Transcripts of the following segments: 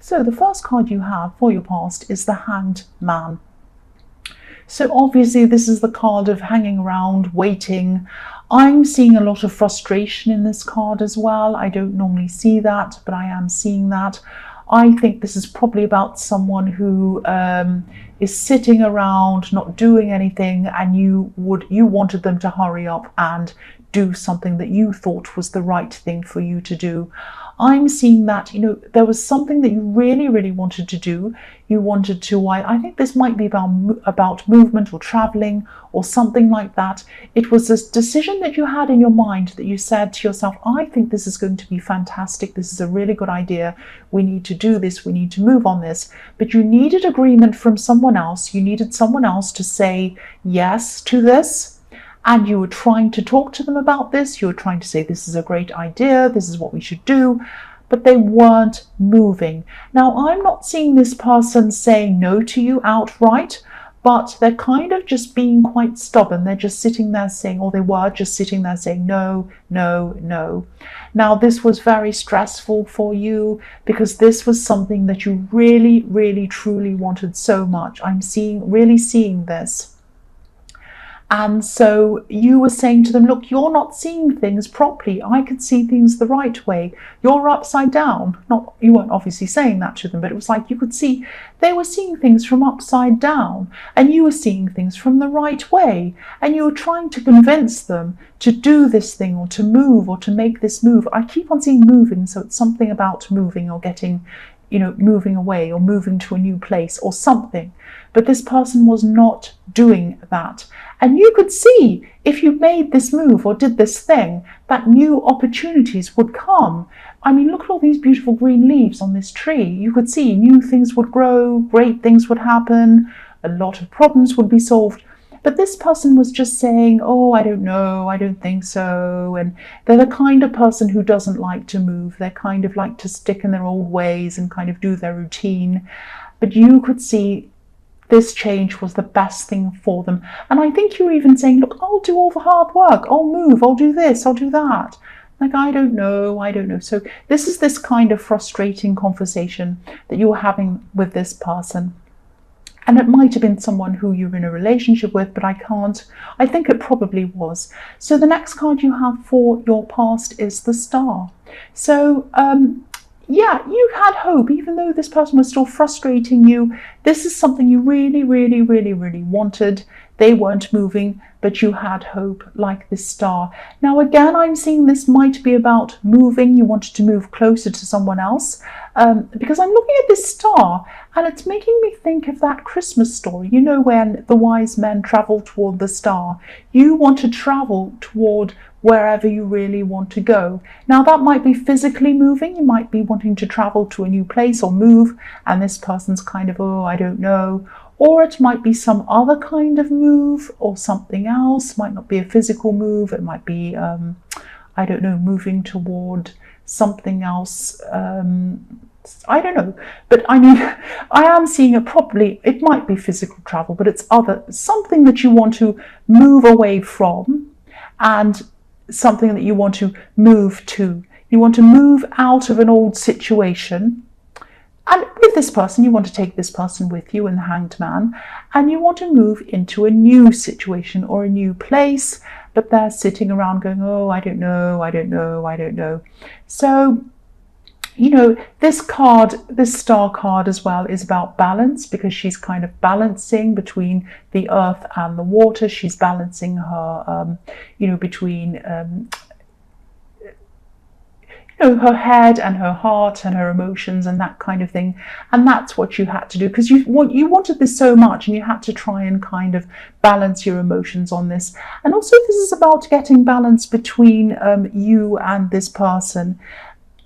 So the first card you have for your past is the Hanged Man. So obviously this is the card of hanging around, waiting. I'm seeing a lot of frustration in this card as well. I don't normally see that, but I am seeing that. I think this is probably about someone who is sitting around, not doing anything, and you wanted them to hurry up and do something that you thought was the right thing for you to do. I'm seeing that, there was something that you really, really wanted to do. You wanted to, I think this might be about movement or traveling or something like that. It was this decision that you had in your mind that you said to yourself, I think this is going to be fantastic. This is a really good idea. We need to do this. We need to move on this. But you needed agreement from someone else. You needed someone else to say yes to this. And you were trying to talk to them about this. You were trying to say, this is a great idea. This is what we should do. But they weren't moving. Now, I'm not seeing this person saying no to you outright, but they're kind of just being quite stubborn. They're just sitting there saying, or they were just sitting there saying, no, no, no. Now, this was very stressful for you because this was something that you really, really, truly wanted so much. I'm really seeing this. And so you were saying to them, look, you're not seeing things properly. I could see things the right way. You're upside down. You weren't obviously saying that to them, but it was like you could see they were seeing things from upside down and you were seeing things from the right way. And you were trying to convince them to do this thing or to move or to make this move. I keep on seeing moving, so it's something about moving or getting, moving away or moving to a new place or something. But this person was not doing that. And you could see if you made this move or did this thing, that new opportunities would come. I mean, look at all these beautiful green leaves on this tree. You could see new things would grow, great things would happen, a lot of problems would be solved. But this person was just saying, oh, I don't know, I don't think so. And they're the kind of person who doesn't like to move. They kind of like to stick in their old ways and kind of do their routine. But you could see this change was the best thing for them. And I think you were even saying, look, I'll do all the hard work. I'll move. I'll do this. I'll do that. Like, I don't know. So this is this kind of frustrating conversation that you were having with this person. And it might have been someone who you're in a relationship with, but I think it probably was. So the next card you have for your past is the Star. So, yeah, you had hope, even though this person was still frustrating you. This is something you really, really, really, really wanted. They weren't moving, but you had hope, like this Star. Now, again, I'm seeing this might be about moving. You wanted to move closer to someone else, because I'm looking at this Star and it's making me think of that Christmas story. You know, when the wise men travel toward the star. You want to travel toward wherever you really want to go. Now, that might be physically moving. You might be wanting to travel to a new place or move, and this person's kind of, oh, I don't know. Or it might be some other kind of move or something else. Might not be a physical move. It might be, I don't know, moving toward something else. I don't know. But I mean, I am seeing it properly. It might be physical travel, but it's something that you want to move away from and something that you want to move to. You want to move out of an old situation. And with this person, you want to take this person with you in the Hanged Man, and you want to move into a new situation or a new place, but they're sitting around going, oh, I don't know, I don't know, I don't know. So, you know, this card, this Star card as well, is about balance, because she's kind of balancing between the earth and the water. She's balancing her, between her head and her heart and her emotions and that kind of thing. And that's what you had to do, because you wanted this so much, and you had to try and kind of balance your emotions on this. And also, this is about getting balance between you and this person.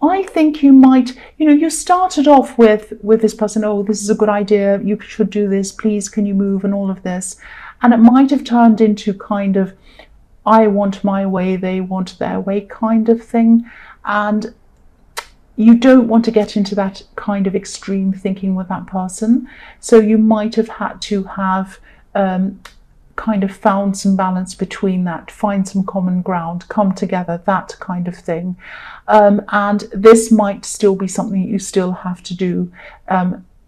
I think you might, you started off with this person, oh, this is a good idea, you should do this, please can you move, and all of this. And it might have turned into kind of, I want my way, they want their way kind of thing. And you don't want to get into that kind of extreme thinking with that person. So you might have had to have kind of found some balance between that, find some common ground, come together, that kind of thing. And this might still be something you still have to do.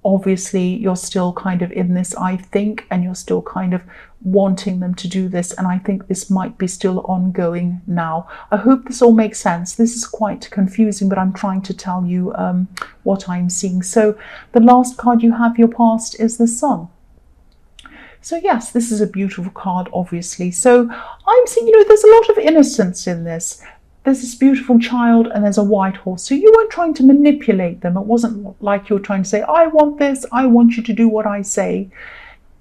Obviously, you're still kind of in this, I think, and you're still kind of wanting them to do this. And I think this might be still ongoing now. I hope this all makes sense. This is quite confusing, but I'm trying to tell you what I'm seeing. So the last card you have, your past, is the Sun. So yes, this is a beautiful card, obviously. So I'm seeing, there's a lot of innocence in this. There's this beautiful child and there's a white horse. So you weren't trying to manipulate them. It wasn't like you were trying to say, I want this, I want you to do what I say.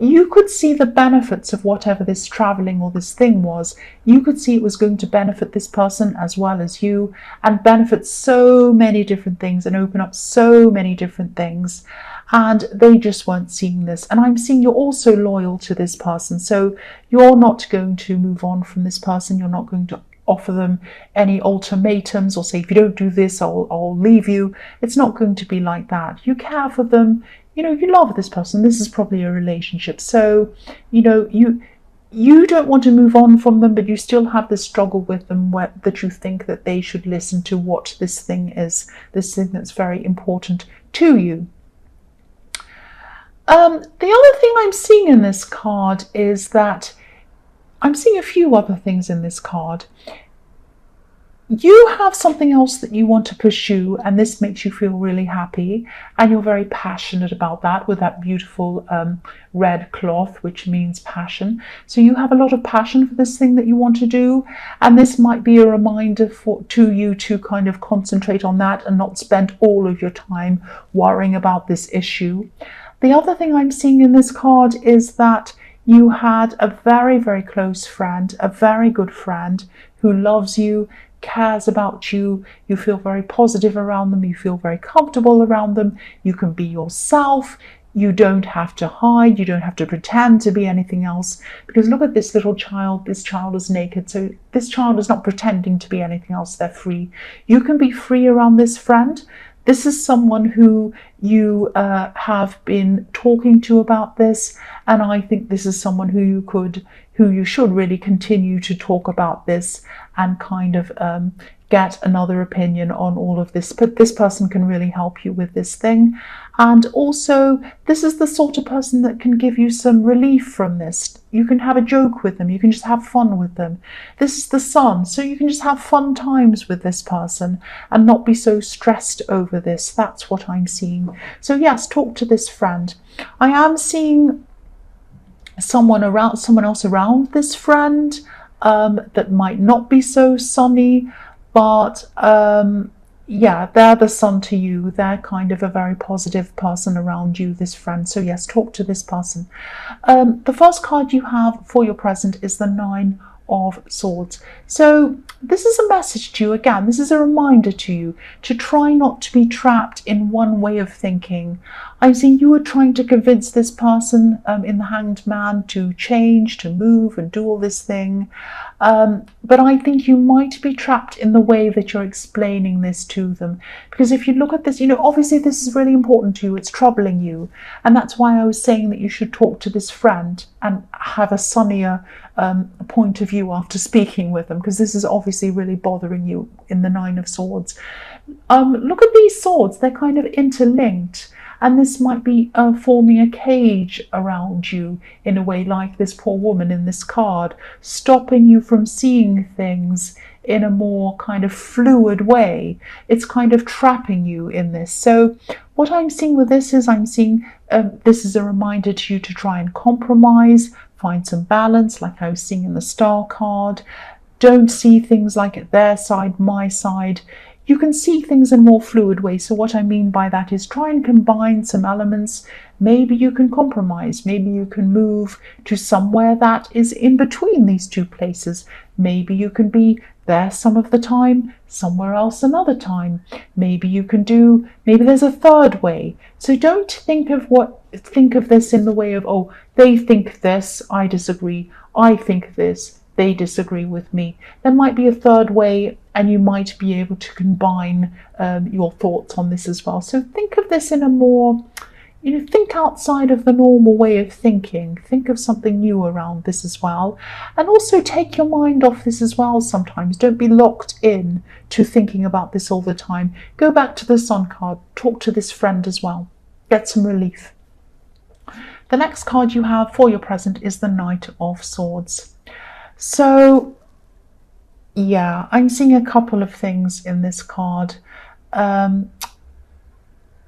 You could see the benefits of whatever this traveling or this thing was. You could see it was going to benefit this person as well as you, and benefit so many different things and open up so many different things. And they just weren't seeing this. And I'm seeing you're also loyal to this person. So you're not going to move on from this person. You're not going to offer them any ultimatums or say, if you don't do this, I'll leave you. It's not going to be like that. You care for them. You love this person. This is probably a relationship. So, you don't want to move on from them, but you still have this struggle with them that you think that they should listen to what this thing is, this thing that's very important to you. The other thing I'm seeing in this card is that I'm seeing a few other things in this card. You have something else that you want to pursue, and this makes you feel really happy, and you're very passionate about that with that beautiful red cloth, which means passion. So you have a lot of passion for this thing that you want to do, and this might be a reminder to you to kind of concentrate on that and not spend all of your time worrying about this issue. The other thing I'm seeing in this card is that you had a very, very close friend, a very good friend who loves you, cares about you. You feel very positive around them. You feel very comfortable around them. You can be yourself. You don't have to hide. You don't have to pretend to be anything else. Because look at this little child. This child is naked. So this child is not pretending to be anything else. They're free. You can be free around this friend. This is someone who you have been talking to about this, and I think this is someone who you should really continue to talk about this and kind of get another opinion on all of this. But this person can really help you with this thing. And also, this is the sort of person that can give you some relief from this. You can have a joke with them. You can just have fun with them. This is the Sun, so you can just have fun times with this person and not be so stressed over this. That's what I'm seeing. So yes, talk to this friend. I am seeing someone else around this friend that might not be so sunny, but yeah, they're the Sun to you. They're kind of a very positive person around you, this friend. So yes, talk to this person. The first card you have for your present is the Nine of Swords. So this is a message to you. Again, this is a reminder to you to try not to be trapped in one way of thinking. I see you were trying to convince this person in the Hanged Man to change, to move and do all this thing. But I think you might be trapped in the way that you're explaining this to them. Because if you look at this, obviously this is really important to you. It's troubling you. And that's why I was saying that you should talk to this friend and have a sunnier point of view after speaking with them, because this is obviously really bothering you in the Nine of Swords. Look at these swords. They're kind of interlinked. And this might be forming a cage around you in a way, like this poor woman in this card, stopping you from seeing things in a more kind of fluid way. It's kind of trapping you in this. So what I'm seeing with this is I'm seeing this is a reminder to you to try and compromise, find some balance, like I was seeing in the Star card. Don't see things like their side, my side. You can see things in more fluid ways. So what I mean by that is try and combine some elements. Maybe you can compromise. Maybe you can move to somewhere that is in between these two places. Maybe you can be there some of the time, somewhere else another time. Maybe there's a third way. So don't think of this in the way of, oh, they think this, I disagree. I think this, they disagree with me. There might be a third way, and you might be able to combine your thoughts on this as well. So think of this in a more, think outside of the normal way of thinking. Think of something new around this as well. And also take your mind off this as well sometimes. Don't be locked in to thinking about this all the time. Go back to the Sun card. Talk to this friend as well. Get some relief. The next card you have for your present is the Knight of Swords. So, yeah, I'm seeing a couple of things in this card.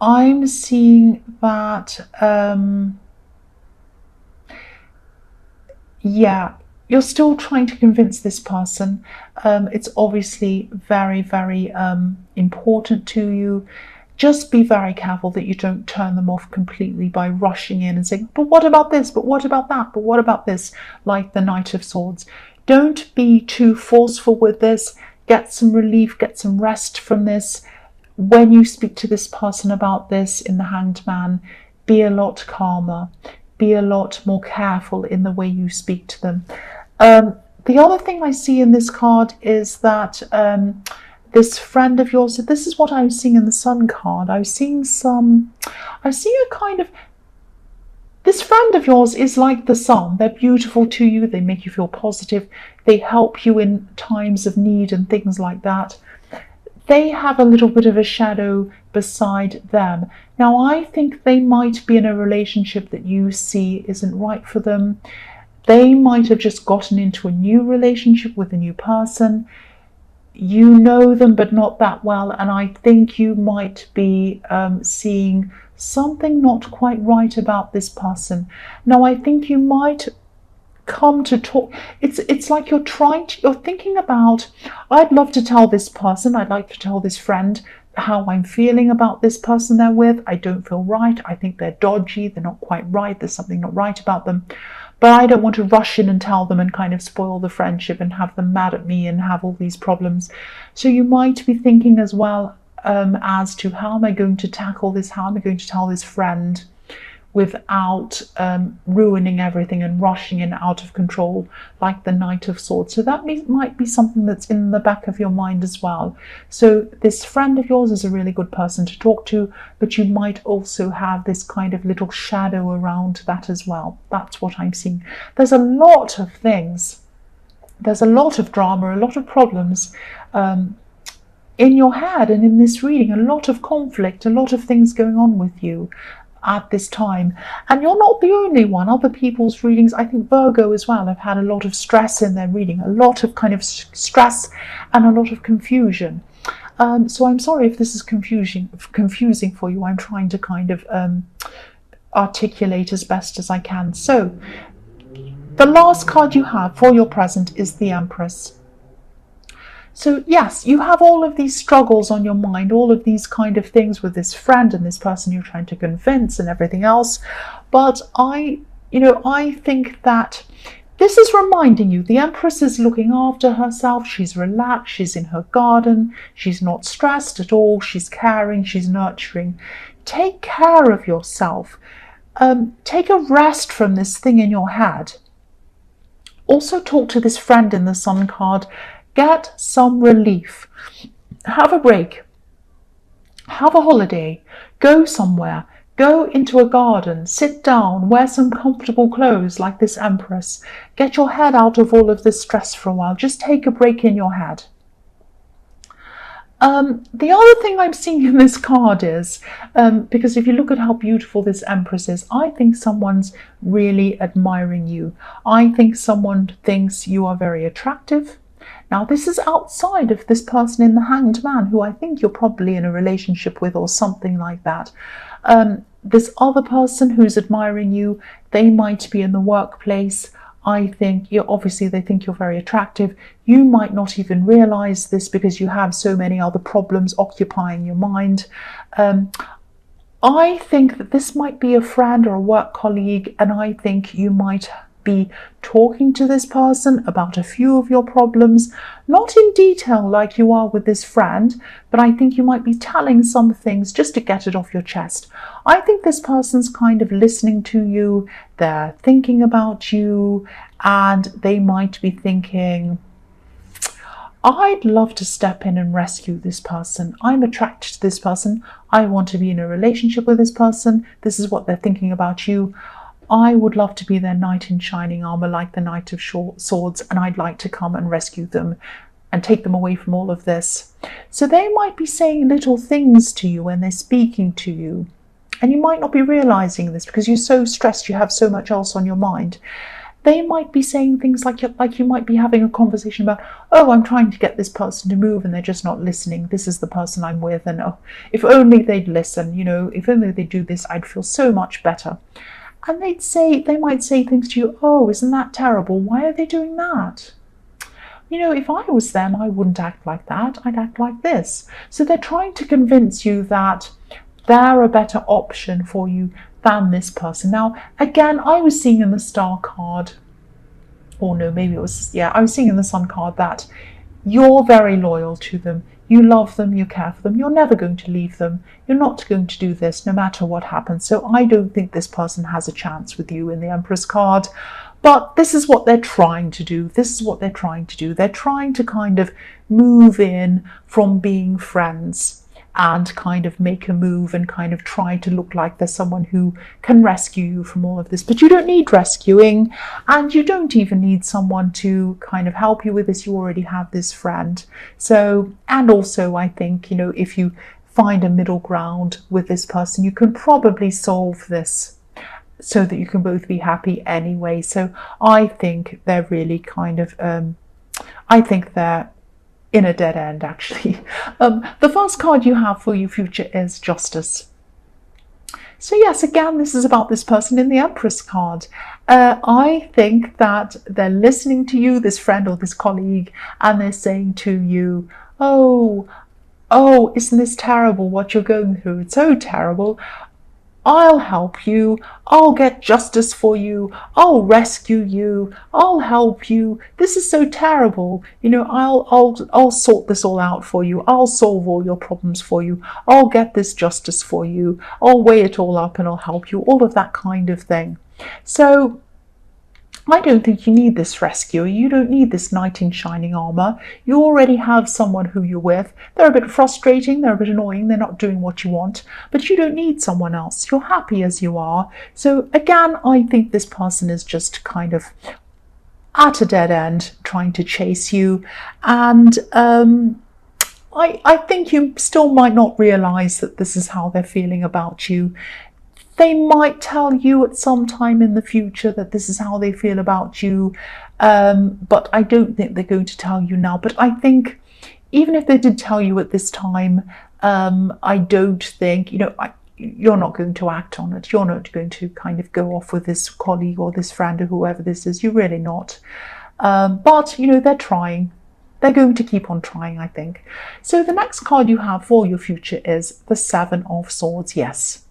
I'm seeing that, yeah, you're still trying to convince this person. It's obviously very, very important to you. Just be very careful that you don't turn them off completely by rushing in and saying, but what about this? But what about that? But what about this? Like the Knight of Swords. Don't be too forceful with this. Get some relief, get some rest from this. When you speak to this person about this in the Hanged Man, be a lot calmer, be a lot more careful in the way you speak to them. The other thing I see in this card is that this friend of yours, this is what I'm seeing in the Sun card. I see a kind of, this friend of yours is like the sun. They're beautiful to you, they make you feel positive, they help you in times of need and things like that. They have a little bit of a shadow beside them. Now, I think they might be in a relationship that you see isn't right for them. They might have just gotten into a new relationship with a new person. You know them, but not that well. And I think you might be seeing something not quite right about this person. Now, I think you might come to talk. It's like you're thinking about, I'd love to tell this person, I'd like to tell this friend how I'm feeling about this person they're with. I don't feel right. I think they're dodgy. They're not quite right. There's something not right about them. But I don't want to rush in and tell them and kind of spoil the friendship and have them mad at me and have all these problems. So you might be thinking as well as to, how am I going to tackle this? How am I going to tell this friend without ruining everything and rushing in out of control like the Knight of Swords. So that might be something that's in the back of your mind as well. So this friend of yours is a really good person to talk to, but you might also have this kind of little shadow around that as well. That's what I'm seeing. There's a lot of things. There's a lot of drama, a lot of problems in your head and in this reading, a lot of conflict, a lot of things going on with you at this time. And you're not the only one. Other people's readings, I think Virgo as well, have had a lot of stress in their reading, a lot of kind of stress and a lot of confusion. So I'm sorry if this is confusing for you. I'm trying to kind of articulate as best as I can. So the last card you have for your present is the Empress. So yes, you have all of these struggles on your mind, all of these kind of things with this friend and this person you're trying to convince and everything else. But I think that this is reminding you the Empress is looking after herself. She's relaxed. She's in her garden. She's not stressed at all. She's caring. She's nurturing. Take care of yourself. Take a rest from this thing in your head. Also talk to this friend in the Sun card. Get some relief. Have a break. Have a holiday. Go somewhere. Go into a garden. Sit down. Wear some comfortable clothes like this Empress. Get your head out of all of this stress for a while. Just take a break in your head. The other thing I'm seeing in this card is, because if you look at how beautiful this Empress is, I think someone's really admiring you. I think someone thinks you are very attractive. Now, this is outside of this person in the Hanged Man, who I think you're probably in a relationship with or something like that. This other person who's admiring you, they might be in the workplace. I think obviously they think you're very attractive. You might not even realize this because you have so many other problems occupying your mind. I think that this might be a friend or a work colleague, and I think you might be talking to this person about a few of your problems, not in detail like you are with this friend, but I think you might be telling some things just to get it off your chest. I think this person's kind of listening to you, they're thinking about you, and they might be thinking, I'd love to step in and rescue this person. I'm attracted to this person. I want to be in a relationship with this person. This is what they're thinking about you. I would love to be their knight in shining armor, like the Knight of Swords, and I'd like to come and rescue them and take them away from all of this. So they might be saying little things to you when they're speaking to you, and you might not be realizing this because you're so stressed, you have so much else on your mind. They might be saying things like you might be having a conversation about, oh, I'm trying to get this person to move and they're just not listening. This is the person I'm with, and oh, if only they'd listen, if only they'd do this, I'd feel so much better. And they might say things to you, oh, isn't that terrible? Why are they doing that? If I was them, I wouldn't act like that. I'd act like this. So they're trying to convince you that they're a better option for you than this person. Now, again, I was seeing in the Star card, or no, maybe it was, I was seeing in the Sun card that you're very loyal to them. You love them, you care for them, you're never going to leave them. You're not going to do this no matter what happens. So I don't think this person has a chance with you in the Empress card. But this is what they're trying to do. This is what they're trying to do. They're trying to kind of move in from being friends and kind of make a move and kind of try to look like there's someone who can rescue you from all of this. But you don't need rescuing, and you don't even need someone to kind of help you with this. You already have this friend. So, and also I think, if you find a middle ground with this person, you can probably solve this so that you can both be happy anyway. So I think they're really kind of, I think they're in a dead end, actually. The first card you have for your future is Justice. So yes, again, this is about this person in the Empress card. I think that they're listening to you, this friend or this colleague, and they're saying to you, oh, isn't this terrible what you're going through? It's so terrible. I'll help you. I'll get justice for you. I'll rescue you. I'll help you. This is so terrible. I'll sort this all out for you. I'll solve all your problems for you. I'll get this justice for you. I'll weigh it all up and I'll help you. All of that kind of thing. So I don't think you need this rescuer. You don't need this knight in shining armor. You already have someone who you're with. They're a bit frustrating, they're a bit annoying, they're not doing what you want, but you don't need someone else. You're happy as you are. So again, I think this person is just kind of at a dead end, trying to chase you. And I think you still might not realize that this is how they're feeling about you. They might tell you at some time in the future that this is how they feel about you, but I don't think they're going to tell you now. But I think even if they did tell you at this time, I don't think, you're not going to act on it. You're not going to kind of go off with this colleague or this friend or whoever this is. You're really not. But, they're trying. They're going to keep on trying, I think. So the next card you have for your future is the Seven of Swords. Yes.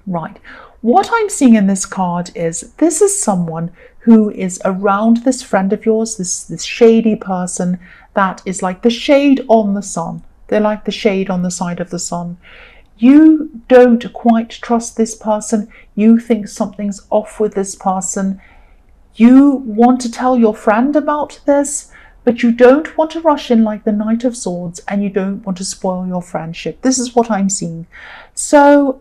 Right. What I'm seeing in this card is this is someone who is around this friend of yours, this shady person that is like the shade on the sun. They're like the shade on the side of the sun. You don't quite trust this person. You think something's off with this person. You want to tell your friend about this, but you don't want to rush in like the Knight of Swords, and you don't want to spoil your friendship. This is what I'm seeing. So,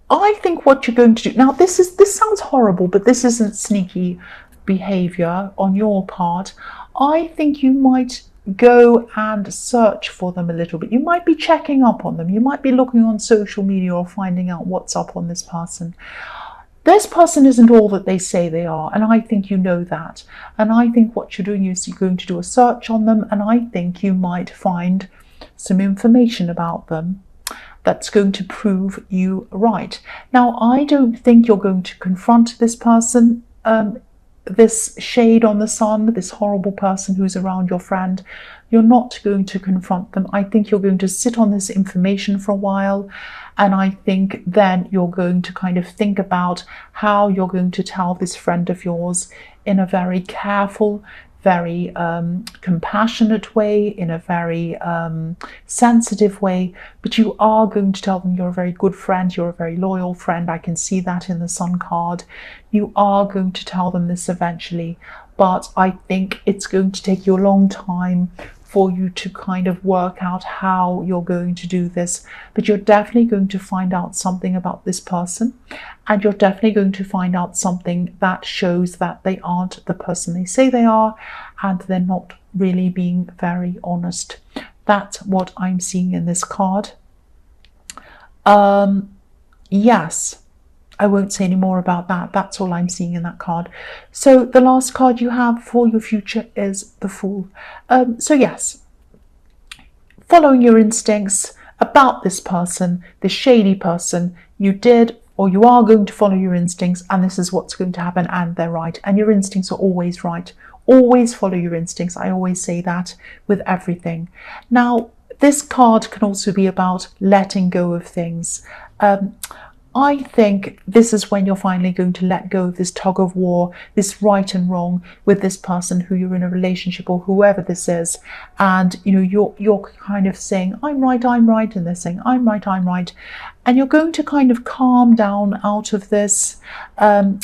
I think what you're going to do now, this sounds horrible, but this isn't sneaky behavior on your part. I think you might go and search for them a little bit. You might be checking up on them. You might be looking on social media or finding out what's up on this person. This person isn't all that they say they are, and I think you know that. And I think what you're doing is you're going to do a search on them, and I think you might find some information about them that's going to prove you right. Now, I don't think you're going to confront this person, this shade on the sun, this horrible person who's around your friend. You're not going to confront them. I think you're going to sit on this information for a while, and I think then you're going to kind of think about how you're going to tell this friend of yours in a very careful, very compassionate way, in a very sensitive way, but you are going to tell them you're a very good friend, you're a very loyal friend. I can see that in the Sun card. You are going to tell them this eventually, but I think it's going to take you a long time for you to kind of work out how you're going to do this. But you're definitely going to find out something about this person, and you're definitely going to find out something that shows that they aren't the person they say they are, and they're not really being very honest. That's what I'm seeing in this card. Yes, I won't say any more about that. That's all I'm seeing in that card. So the last card you have for your future is the Fool. So yes, following your instincts about this person, this shady person, you did or you are going to follow your instincts, and this is what's going to happen, and they're right. And your instincts are always right. Always follow your instincts. I always say that with everything. Now, this card can also be about letting go of things. I think this is when you're finally going to let go of this tug of war, this right and wrong with this person who you're in a relationship, or whoever this is. And you're kind of saying, I'm right, and they're saying, I'm right. And you're going to kind of calm down out of this. I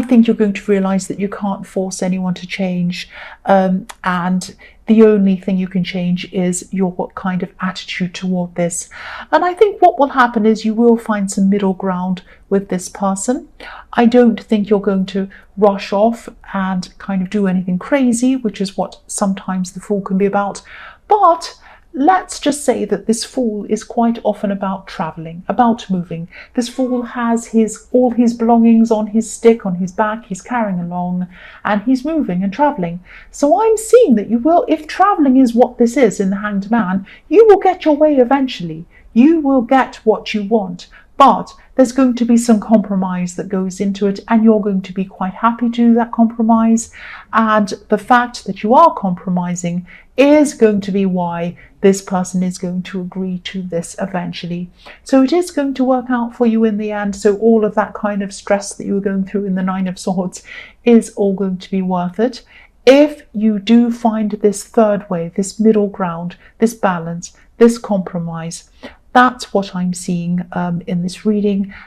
think you're going to realize that you can't force anyone to change, and the only thing you can change is your kind of attitude toward this. And I think what will happen is you will find some middle ground with this person. I don't think you're going to rush off and kind of do anything crazy, which is what sometimes the Fool can be about. But let's just say that this Fool is quite often about traveling, about moving. This Fool has all his belongings on his stick, on his back, he's carrying along, and he's moving and traveling. So I'm seeing that you will, if traveling is what this is in the Hanged Man, you will get your way eventually. You will get what you want. But there's going to be some compromise that goes into it, and you're going to be quite happy to do that compromise. And the fact that you are compromising is going to be why this person is going to agree to this eventually. So it is going to work out for you in the end. So all of that kind of stress that you were going through in the Nine of Swords is all going to be worth it. If you do find this third way, this middle ground, this balance, this compromise, that's what I'm seeing in this reading.